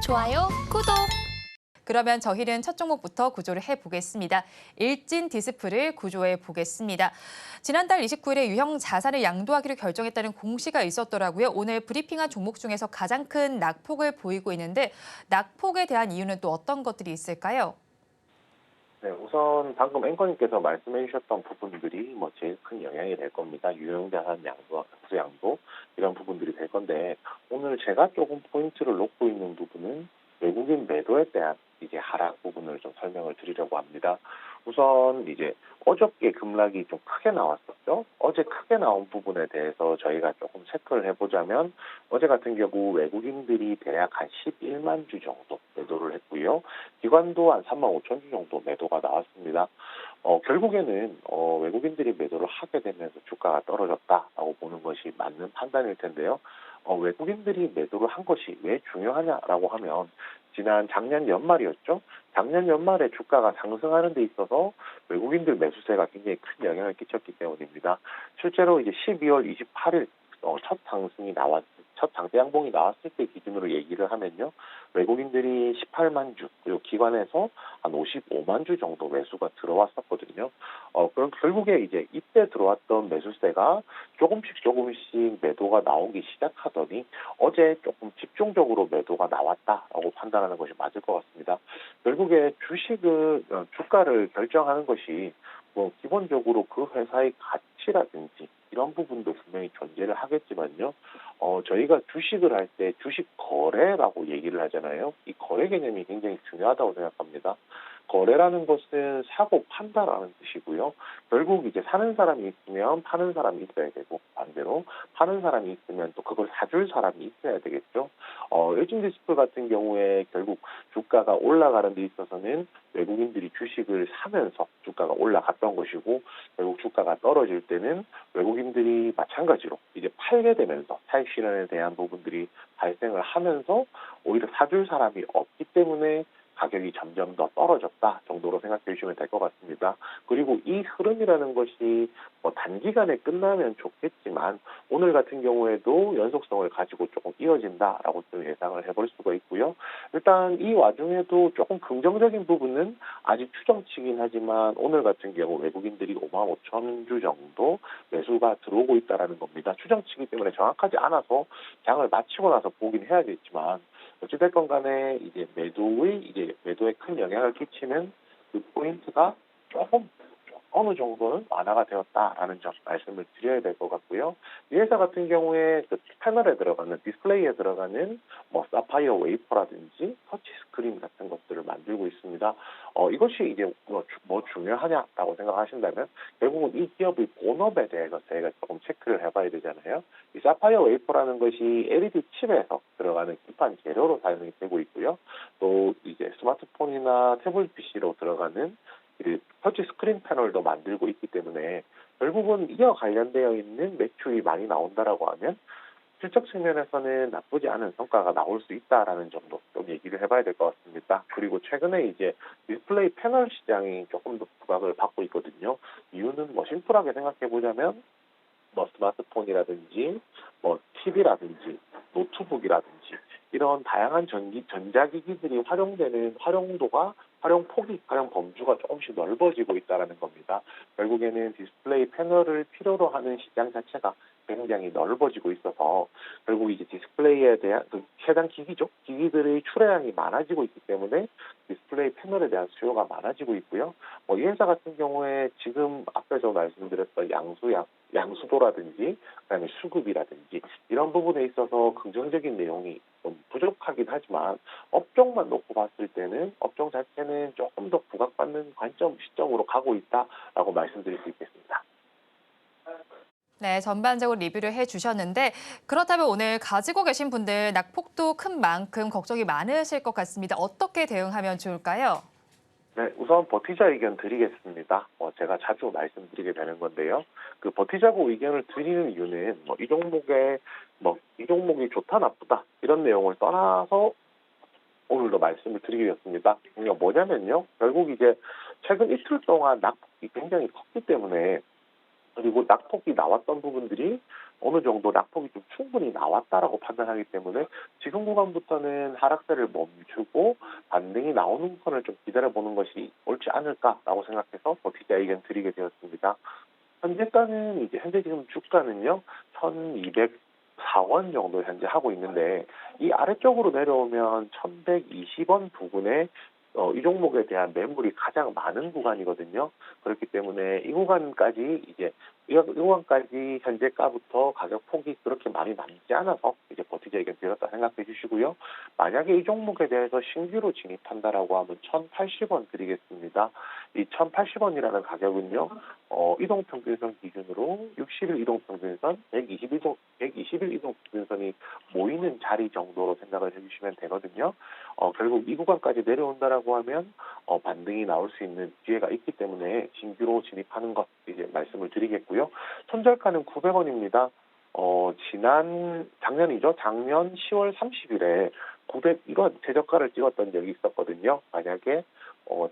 좋아요, 구독. 그러면 저희는 첫 종목부터 구조를 해보겠습니다. 일진 디스플을 구조해 보겠습니다. 지난달 29일에 유형 자산을 양도하기로 결정했다는 공시가 있었더라고요. 오늘 브리핑한 종목 중에서 가장 큰 낙폭을 보이고 있는데 낙폭에 대한 이유는 또 어떤 것들이 있을까요? 네, 우선 방금 앵커님께서 말씀해 주셨던 부분들이 제일 큰 영향이 될 겁니다. 유형자산 양도와 각수 양도 이런 부분들이 될 건데 오늘 제가 조금 포인트를 놓고 있는 부분은 외국인 매도에 대한 이제 하락 부분을 좀 설명을 드리려고 합니다. 우선 이제 어저께 급락이 좀 크게 나왔었죠. 어제 크게 나온 부분에 대해서 저희가 조금 체크를 해보자면 어제 같은 경우 외국인들이 대략 한 11만 주 정도 매도를 했고요. 기관도 한 3만 5천 주 정도 매도가 나왔습니다. 결국에는 외국인들이 매도를 하게 되면서 주가가 떨어졌다라고 보는 것이 맞는 판단일 텐데요. 외국인들이 매도를 한 것이 왜 중요하냐라고 하면 지난 작년 연말이었죠. 작년 연말에 주가가 상승하는 데 있어서 외국인들 매수세가 굉장히 큰 영향을 끼쳤기 때문입니다. 실제로 이제 12월 28일 첫 장대 양봉이 나왔을 때 기준으로 얘기를 하면요. 외국인들이 18만 주, 그리고 기관에서 한 55만 주 정도 매수가 들어왔었거든요. 그럼 결국에 이제 이때 들어왔던 매수세가 조금씩 매도가 나오기 시작하더니 어제 조금 집중적으로 매도가 나왔다라고 판단하는 것이 맞을 것 같습니다. 결국에 주가를 결정하는 것이 기본적으로 그 회사의 가치라든지 이런 부분도 분명히 존재를 하겠지만요. 저희가 주식을 할 때 주식 거래라고 얘기를 하잖아요. 이 거래 개념이 굉장히 중요하다고 생각합니다. 거래라는 것은 사고 판다라는 뜻이고요. 결국 이제 사는 사람이 있으면 파는 사람이 있어야 되고 반대로 파는 사람이 있으면 또 그걸 사줄 사람이 있어야 되겠죠. 일진 디스플 같은 경우에 결국 주가가 올라가는 데 있어서는 외국인들이 주식을 사면서 주가가 올라갔던 것이고 결국 주가가 떨어질 때는 외국인들이 마찬가지로 이제 팔게 되면서 차익 실현에 대한 부분들이 발생을 하면서 오히려 사줄 사람이 없기 때문에 가격이 점점 더 떨어졌다 정도로 생각해 주시면 될 것 같습니다. 그리고 이 흐름이라는 것이 단기간에 끝나면 좋겠지만 오늘 같은 경우에도 연속성을 가지고 조금 이어진다라고 좀 예상을 해볼 수가 있고요. 일단 이 와중에도 조금 긍정적인 부분은 아직 추정치긴 하지만 오늘 같은 경우 외국인들이 5만 5천 주 정도 매수가 들어오고 있다라는 겁니다. 추정치기 때문에 정확하지 않아서 장을 마치고 나서 보긴 해야겠지만 어찌됐건 간에 이제 매도에 큰 영향을 끼치는 그 포인트가 조금 어느 정도는 완화가 되었다라는 점 말씀을 드려야 될 것 같고요. 이 회사 같은 경우에 그 패널에 들어가는 디스플레이에 들어가는 사파이어 웨이퍼라든지 터치 스크린 같은 것들을 만들고 있습니다. 이것이 이제 중요하냐라고 생각하신다면 결국은 이 기업의 본업에 대해서 저희가 조금 체크를 해봐야 되잖아요. 이 사파이어 웨이퍼라는 것이 LED 칩에서 들어가는 기판 재료로 사용이 되고 있고요. 또 이제 스마트폰이나 태블릿 PC로 들어가는 그 터치 스크린 패널도 만들고 있기 때문에 결국은 이와 관련되어 있는 매출이 많이 나온다라고 하면 실적 측면에서는 나쁘지 않은 성과가 나올 수 있다라는 점도 좀 얘기를 해봐야 될 것 같습니다. 그리고 최근에 이제 디스플레이 패널 시장이 조금 더 부각을 받고 있거든요. 이유는 심플하게 생각해 보자면 스마트폰이라든지 TV라든지 노트북이라든지 이런 다양한 전자기기들이 활용되는 활용 폭이, 활용 범주가 조금씩 넓어지고 있다는 겁니다. 결국에는 디스플레이 패널을 필요로 하는 시장 자체가 굉장히 넓어지고 있어서 결국 이제 디스플레이에 대한 해당 기기들의 출하량이 많아지고 있기 때문에 디스플레이 패널에 대한 수요가 많아지고 있고요. 이 회사 같은 경우에 지금 앞에서 말씀드렸던 양수도라든지 그다음에 수급이라든지 이런 부분에 있어서 긍정적인 내용이 좀 부족하긴 하지만 업종만 놓고 봤을 때는 업종 자체는 조금 더 부각받는 시점으로 가고 있다라고 말씀드릴 수 있겠습니다. 네, 전반적으로 리뷰를 해주셨는데 그렇다면 오늘 가지고 계신 분들 낙폭도 큰 만큼 걱정이 많으실 것 같습니다. 어떻게 대응하면 좋을까요? 네, 우선 버티자 의견 드리겠습니다. 제가 자주 말씀드리게 되는 건데요. 그 버티자고 의견을 드리는 이유는 이 종목이 좋다 나쁘다 이런 내용을 떠나서 오늘도 말씀을 드리겠습니다. 그러니까 뭐냐면요. 결국 이제 최근 이틀 동안 낙폭이 굉장히 컸기 때문에 그리고 낙폭이 나왔던 부분들이 어느 정도 낙폭이 좀 충분히 나왔다라고 판단하기 때문에 지금 구간부터는 하락세를 멈추고 반등이 나오는 구간을 좀 기다려보는 것이 옳지 않을까라고 생각해서 버티자 의견 드리게 되었습니다. 현재 지금 주가는요, 1204원 정도 현재 하고 있는데, 이 아래쪽으로 내려오면 1120원 부근에 이 종목에 대한 매물이 가장 많은 구간이거든요. 그렇기 때문에 이 구간까지 현재가부터 가격 폭이 그렇게 많이 남지 않아서 이제 버티자 의견 드렸다 생각해 주시고요. 만약에 이 종목에 대해서 신규로 진입한다라고 하면 1,080원 드리겠습니다. 이 1,080원이라는 가격은요, 이동평균선 기준으로 60일 이동평균선, 120일 이동평균선이 모이는 자리 정도로 생각을 해주시면 되거든요. 결국 이 구간까지 내려온다라고 하면 반등이 나올 수 있는 기회가 있기 때문에 신규로 진입하는 것 이제 말씀을 드리겠고요. 손절가는 900원입니다. 작년 10월 30일에 901원 최저가를 찍었던 적이 있었거든요. 만약에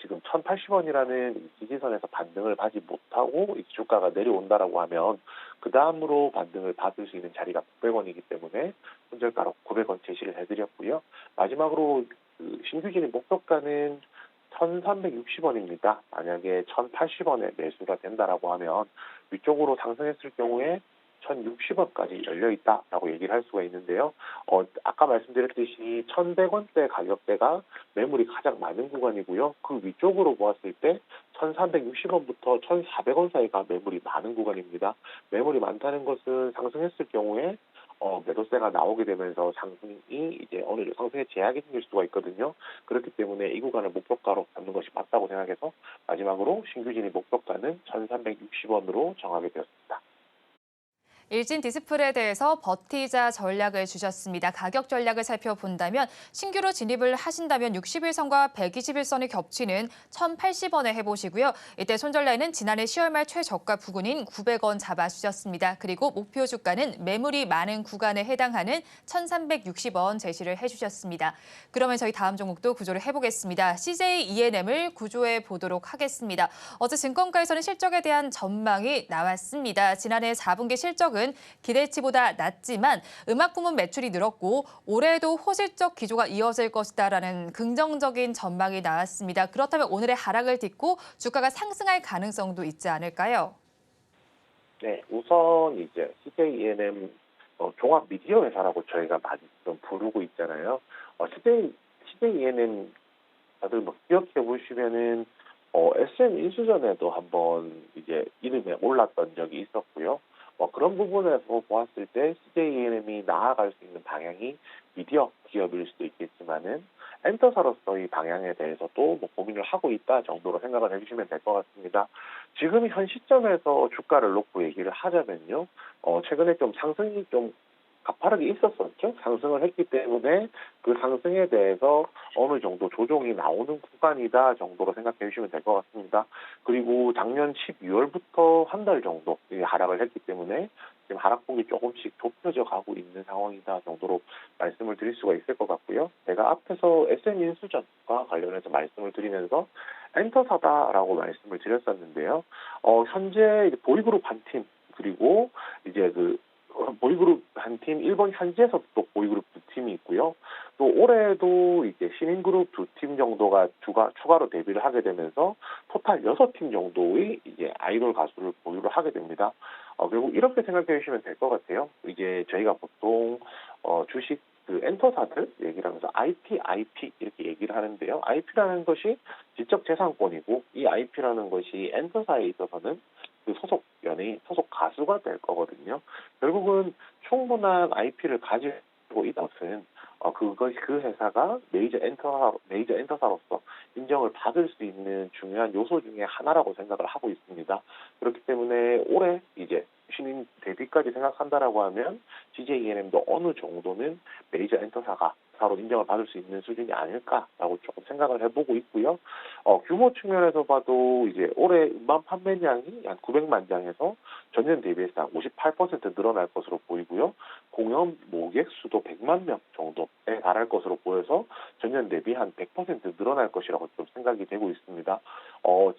지금 1,080원이라는 지지선에서 반등을 받지 못하고 이 주가가 내려온다라고 하면 그 다음으로 반등을 받을 수 있는 자리가 900원이기 때문에 손절가로 900원 제시를 해드렸고요. 마지막으로 신규 진입 목표가는 1,360원입니다. 만약에 1,080원에 매수가 된다라고 하면 위쪽으로 상승했을 경우에 1,060원까지 열려 있다라고 얘기를 할 수가 있는데요. 아까 말씀드렸듯이 1,100원대 가격대가 매물이 가장 많은 구간이고요. 그 위쪽으로 보았을 때 1,360원부터 1,400원 사이가 매물이 많은 구간입니다. 매물이 많다는 것은 상승했을 경우에 매도세가 나오게 되면서 상승이 이제 어느 정도 상승에 제약이 생길 수가 있거든요. 그렇기 때문에 이 구간을 목표가로 잡는 것이 맞다고 생각해서 마지막으로 신규 진입 목표가는 1,360원으로 정하게 되었습니다. 일진 디스플레이에 대해서 버티자 전략을 주셨습니다. 가격 전략을 살펴본다면 신규로 진입을 하신다면 60일선과 120일선이 겹치는 1,080원에 해보시고요. 이때 손절라인은 지난해 10월 말 최저가 부근인 900원 잡아주셨습니다. 그리고 목표 주가는 매물이 많은 구간에 해당하는 1,360원 제시를 해주셨습니다. 그러면 저희 다음 종목도 구조를 해보겠습니다. CJ ENM을 구조해 보도록 하겠습니다. 어제 증권가에서는 실적에 대한 전망이 나왔습니다. 지난해 4분기 실적은 기대치보다 낮지만 음악 부문 매출이 늘었고 올해도 호실적 기조가 이어질 것이다라는 긍정적인 전망이 나왔습니다. 그렇다면 오늘의 하락을 딛고 주가가 상승할 가능성도 있지 않을까요? 네, 우선 이제 CJ ENM 종합 미디어 회사라고 저희가 많이 좀 부르고 있잖아요. CJ ENM 다들 뭐 기억해 보시면은 SM 인수전에도 한번 이제 이름에 올랐던 적이 있었고요. 그런 부분에서 보았을 때 CJ ENM이 나아갈 수 있는 방향이 미디어 기업일 수도 있겠지만은 엔터사로서의 방향에 대해서도 뭐 고민을 하고 있다 정도로 생각을 해주시면 될 것 같습니다. 지금 현 시점에서 주가를 놓고 얘기를 하자면요, 최근에 좀 상승이 좀 가파르게 있었었죠. 상승을 했기 때문에 그 상승에 대해서 어느 정도 조정이 나오는 구간이다 정도로 생각해 주시면 될 것 같습니다. 그리고 작년 12월부터 한 달 정도 하락을 했기 때문에 지금 하락폭이 조금씩 좁혀져 가고 있는 상황이다 정도로 말씀을 드릴 수가 있을 것 같고요. 제가 앞에서 SM인수전과 관련해서 말씀을 드리면서 엔터사다라고 말씀을 드렸었는데요. 현재 이제 보이그룹 한 팀, 그리고 이제 보이그룹 한 팀, 일본 현지에서 또 보이그룹 두 팀이 있고요. 또 올해도 이제 신인그룹 두 팀 정도가 추가로 데뷔를 하게 되면서 토탈 6팀 정도의 이제 아이돌 가수를 보유를 하게 됩니다. 결국 이렇게 생각해 주시면 될 것 같아요. 이제 저희가 보통 주식 엔터사들 얘기를 하면서 IP 이렇게 얘기를 하는데요. IP라는 것이 지적 재산권이고 이 IP라는 것이 엔터사에 있어서는 그 소속 연예인, 소속 가수가 될 거거든요. 결국은 충분한 IP를 가지고 있는 것은 그 회사가 메이저 엔터사로서 인정을 받을 수 있는 중요한 요소 중에 하나라고 생각을 하고 있습니다. 그렇기 때문에 올해 이제 신인 데뷔까지 생각한다라고 하면 CJ ENM도 어느 정도는 메이저 엔터사가 사로 인정을 받을 수 있는 수준이 아닐까라고 조금 생각을 해보고 있고요. 규모 측면에서 봐도 이제 올해 음반 판매량이 한 900만 장에서 전년 대비해서 한 58% 늘어날 것으로 보이고요. 공연 모객 수도 100만 명 정도에 달할 것으로 보여서 전년 대비 한 100% 늘어날 것이라고 좀 생각이 되고 있습니다.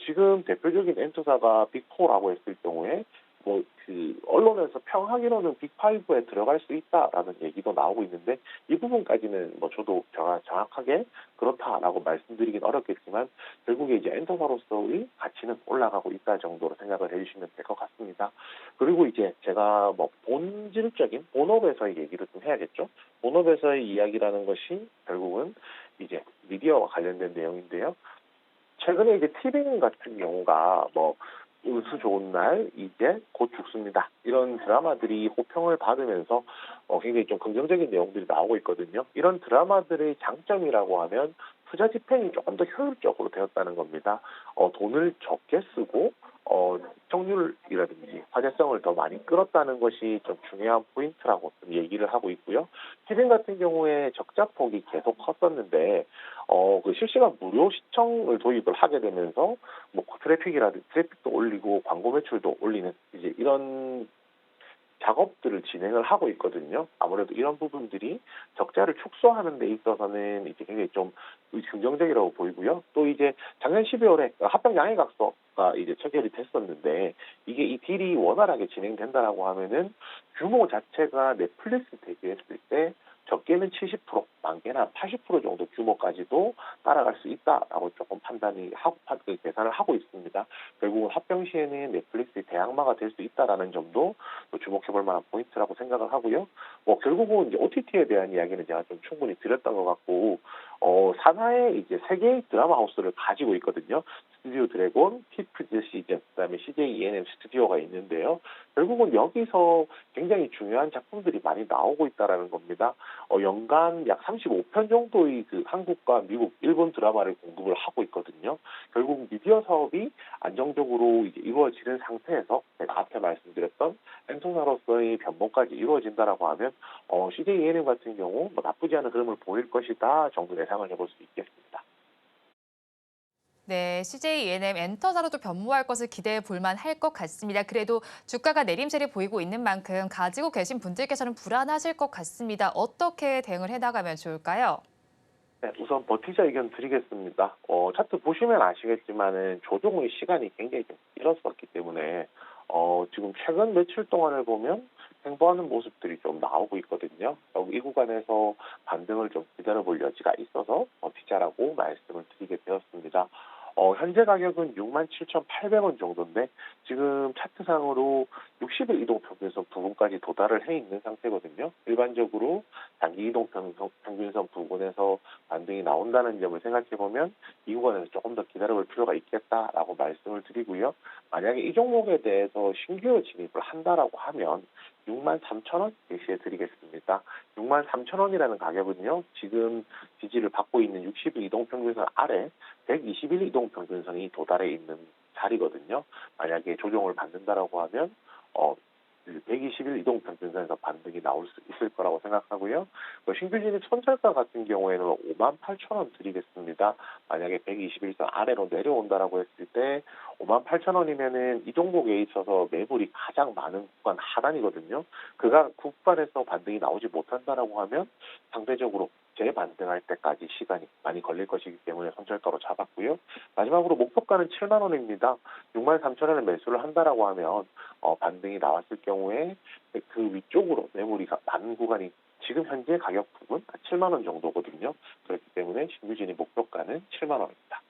지금 대표적인 엔터사가 빅4라고 했을 경우에 뭐 언론에서 평하기로는 빅5에 들어갈 수 있다라는 얘기도 나오고 있는데 이 부분까지는 뭐 저도 정확하게 그렇다라고 말씀드리긴 어렵겠지만 결국에 이제 엔터사로서의 가치는 올라가고 있다 정도로 생각을 해주시면 될 것 같습니다. 그리고 이제 제가 뭐 본질적인 본업에서의 얘기를 좀 해야겠죠. 본업에서의 이야기라는 것이 결국은 이제 미디어와 관련된 내용인데요. 최근에 이제 티빙 같은 경우가 뭐 운수 좋은 날 이제 곧 죽습니다. 이런 드라마들이 호평을 받으면서 굉장히 좀 긍정적인 내용들이 나오고 있거든요. 이런 드라마들의 장점이라고 하면 투자 집행이 조금 더 효율적으로 되었다는 겁니다. 돈을 적게 쓰고 시청률이라든지 화제성을 더 많이 끌었다는 것이 좀 중요한 포인트라고 좀 얘기를 하고 있고요. 티빙 같은 경우에 적자폭이 계속 컸었는데 그 실시간 무료 시청을 도입을 하게 되면서 뭐 트래픽도 올리고 광고 매출도 올리는 이제 이런 작업들을 진행을 하고 있거든요. 아무래도 이런 부분들이 적자를 축소하는 데 있어서는 이제 굉장히 좀 긍정적이라고 보이고요. 또 이제 작년 12월에 합병 양해각서가 이제 체결이 됐었는데 이게 이 딜이 원활하게 진행된다라고 하면은 규모 자체가 넷플릭스 대비했을 때 적게는 70%, 많게는 80% 정도 규모까지도 따라갈 수 있다라고 조금 계산을 하고 있습니다. 결국은 합병 시에는 넷플릭스의 대항마가 될 수 있다라는 점도 또 주목해볼 만한 포인트라고 생각을 하고요. 뭐 결국은 이제 OTT에 대한 이야기는 제가 좀 충분히 드렸던 것 같고, 산하에 이제 세 개의 드라마 하우스를 가지고 있거든요. 스튜디오 드래곤, 키프즈 시즌, 그다음에 CJ ENM 스튜디오가 있는데요. 결국은 여기서 굉장히 중요한 작품들이 많이 나오고 있다라는 겁니다. 연간 약 35편 정도의 그 한국과 미국, 일본 드라마를 공급을 하고 있거든요. 결국 미디어 사업이 안정적으로 이제 이루어지는 상태에서 제가 앞에 말씀드렸던 엔통사로서의 변모까지 이루어진다라고 하면 CJ ENM 같은 경우 뭐 나쁘지 않은 흐름을 보일 것이다 정도 예상을 해볼 수 있겠습니다. 네, CJ ENM 엔터사로도 변모할 것을 기대해 볼 만할 것 같습니다. 그래도 주가가 내림세를 보이고 있는 만큼 가지고 계신 분들께서는 불안하실 것 같습니다. 어떻게 대응을 해나가면 좋을까요? 네, 우선 버티자 의견 드리겠습니다. 차트 보시면 아시겠지만은 조정의 시간이 굉장히 좀 길었었기 때문에 지금 최근 며칠 동안을 보면 횡보하는 모습들이 좀 나오고 있거든요. 이 구간에서 반등을 좀 기다려볼 여지가 있어서 버티자라고 말씀을 드리게 되었습니다. 현재 가격은 67,800원 정도인데 지금 차트상으로 60일 이동평균선 부분까지 도달을 해 있는 상태거든요. 일반적으로 단기 이동평균선 부분에서 반등이 나온다는 점을 생각해보면 이 구간에서 조금 더 기다려볼 필요가 있겠다라고 말씀을 드리고요. 만약에 이 종목에 대해서 신규로 진입을 한다라고 하면 63,000원 제시해 드리겠습니다. 63,000원이라는 가격은요. 지금 지지를 받고 있는 60일 이동평균선 아래 121 이동평균선이 도달해 있는 자리거든요. 만약에 조정을 받는다라고 하면 121 이동평균선에서 반등이 나올 수 있을 거라고 생각하고요. 신규 진입 선철가 같은 경우에는 58,000원 드리겠습니다. 만약에 121선 아래로 내려온다라고 했을 때 58,000원이면은 이 종목에 있어서 매물이 가장 많은 구간 하단이거든요. 그가 구간에서 반등이 나오지 못한다라고 하면 상대적으로 재반등할 때까지 시간이 많이 걸릴 것이기 때문에 선철가로 잡았고요. 마지막으로 목표가는 7만 원입니다. 63,000원에 매수를 한다라고 하면 반등이 나왔을 경우에 그 위쪽으로 매물이 많은 구간이 지금 현재 가격 부분 7만 원 정도거든요. 그렇기 때문에 신규 진입 목표가는 7만 원입니다.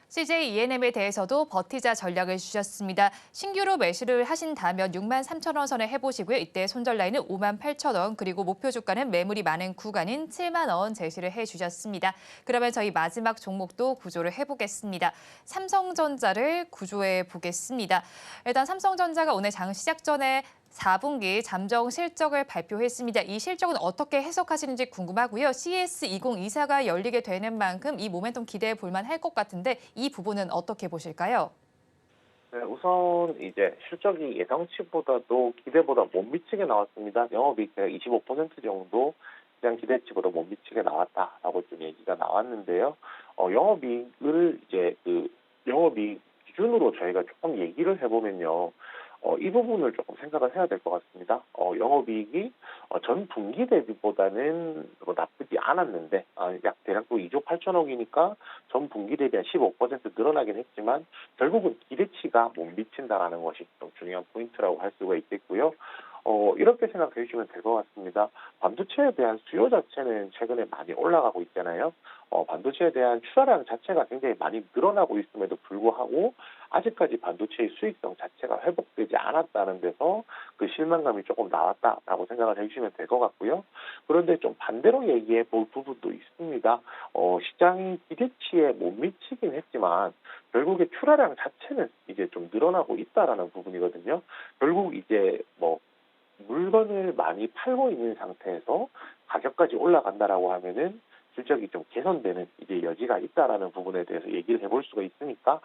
CJ ENM에 대해서도 버티자 전략을 주셨습니다. 신규로 매수를 하신다면 63,000원 선에 해보시고요. 이때 손절 라인은 58,000원 그리고 목표 주가는 매물이 많은 구간인 7만 원 제시를 해주셨습니다. 그러면 저희 마지막 종목도 구조를 해보겠습니다. 삼성전자를 구조해 보겠습니다. 일단 삼성전자가 오늘 장 시작 전에 4분기 잠정 실적을 발표했습니다. 이 실적은 어떻게 해석하시는지 궁금하고요. CS2024가 열리게 되는 만큼 이 모멘텀 기대해 볼 만할 것 같은데 이 부분은 어떻게 보실까요? 네, 우선 이제 실적이 예상치보다도 기대보다 못 미치게 나왔습니다. 영업이익 25% 정도 시장 기대치보다 못 미치게 나왔다라고 좀 얘기가 나왔는데요. 영업이익을 이제 영업이익 기준으로 저희가 조금 얘기를 해보면요. 이 부분을 조금 생각을 해야 될 것 같습니다. 영업이익이 전 분기 대비보다는 뭐 나쁘지 않았는데 약 대략 또 2조 8천억이니까 전 분기 대비 한 15% 늘어나긴 했지만 결국은 기대치가 못 미친다라는 것이 좀 중요한 포인트라고 할 수가 있겠고요. 이렇게 생각해 주시면 될 것 같습니다. 반도체에 대한 수요 자체는 최근에 많이 올라가고 있잖아요. 반도체에 대한 출하량 자체가 굉장히 많이 늘어나고 있음에도 불구하고 아직까지 반도체의 수익성 자체가 회복되지 않았다는 데서 그 실망감이 조금 나왔다라고 생각을 해주시면 될 것 같고요. 그런데 좀 반대로 얘기해 볼 부분도 있습니다. 시장이 기대치에 못 미치긴 했지만 결국에 출하량 자체는 이제 좀 늘어나고 있다라는 부분이거든요. 결국 이제 뭐 물건을 많이 팔고 있는 상태에서 가격까지 올라간다라고 하면은 실적이 좀 개선되는 이제 여지가 있다라는 부분에 대해서 얘기를 해볼 수가 있으니까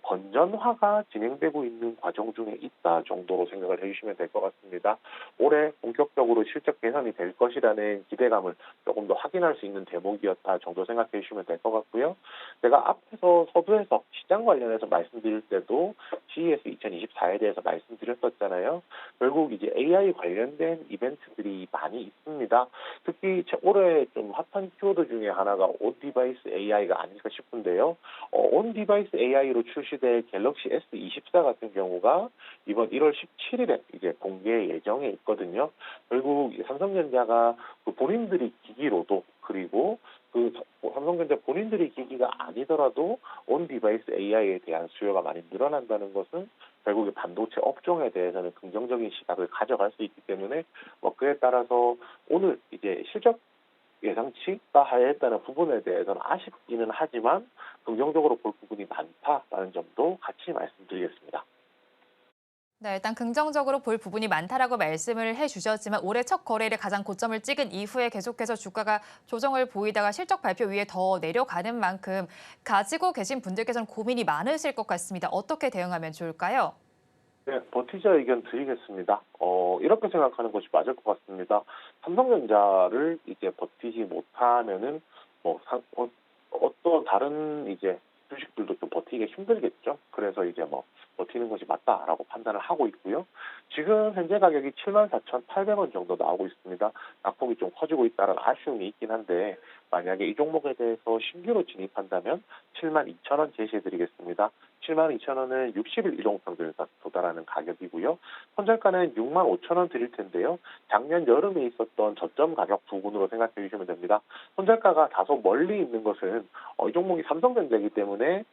건전화가 진행되고 있는 과정 중에 있다 정도로 생각을 해주시면 될 것 같습니다. 올해 본격적으로 실적 개선이 될 것이라는 기대감을 조금 더 확인할 수 있는 대목이었다 정도 생각해 주시면 될 것 같고요. 제가 앞에서 서두에서 시장 관련해서 말씀드릴 때도 CES 2024에 대해서 말씀드렸었잖아요. 결국 이제 AI 관련된 이벤트들이 많이 있습니다. 특히 올해 좀 핫한 키워드 중에 하나가 온 디바이스 AI가 아닐까 싶은데요. 온 디바이스 AI로 출시될 갤럭시 S24 같은 경우가 이번 1월 17일에 이제 공개 예정에 있거든요. 결국 삼성전자가 그 본인들이 기기로도 그리고 삼성전자 본인들이 기기가 아니더라도 온 디바이스 AI에 대한 수요가 많이 늘어난다는 것은 결국에 반도체 업종에 대해서는 긍정적인 시각을 가져갈 수 있기 때문에 그에 따라서 오늘 이제 실적 예상치가 하회했다는 부분에 대해서는 아쉽기는 하지만 긍정적으로 볼 부분이 많다라는 점도 같이 말씀드리겠습니다. 네, 일단 긍정적으로 볼 부분이 많다라고 말씀을 해주셨지만 올해 첫 거래일에 가장 고점을 찍은 이후에 계속해서 주가가 조정을 보이다가 실적 발표 위에 더 내려가는 만큼 가지고 계신 분들께서는 고민이 많으실 것 같습니다. 어떻게 대응하면 좋을까요? 네, 버티자 의견 드리겠습니다. 이렇게 생각하는 것이 맞을 것 같습니다. 삼성전자를 이제 버티지 못하면은 어떤 다른 이제 주식들도 좀 버티기 힘들겠죠. 그래서 이제 버티는 것이 맞다라고 판단을 하고 있고요. 지금 현재 가격이 74,800원 정도 나오고 있습니다. 낙폭이 좀 커지고 있다는 아쉬움이 있긴 한데 만약에 이 종목에 대해서 신규로 진입한다면 72,000원 제시해드리겠습니다. 72,000원은 60일 이동평균에서 도달하는 가격이고요. 손절가는 65,000원 드릴 텐데요. 작년 여름에 있었던 저점 가격 부근으로 생각해 주시면 됩니다. 손절가가 다소 멀리 있는 것은 이 종목이 삼성전자이기 때문에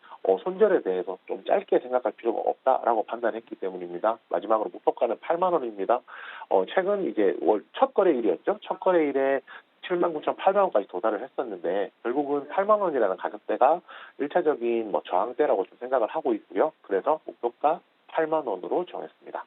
손절에 대해서 좀 짧게 생각할 필요가 없다라고 판단했기 때문입니다. 마지막으로 목표가는 8만 원입니다. 최근 이제 첫 거래일이었죠. 첫 거래일에 79,800원까지 도달을 했었는데 결국은 8만 원이라는 가격대가 1차적인 저항대라고 좀 생각을 하고 있고요. 그래서 목표가 8만 원으로 정했습니다.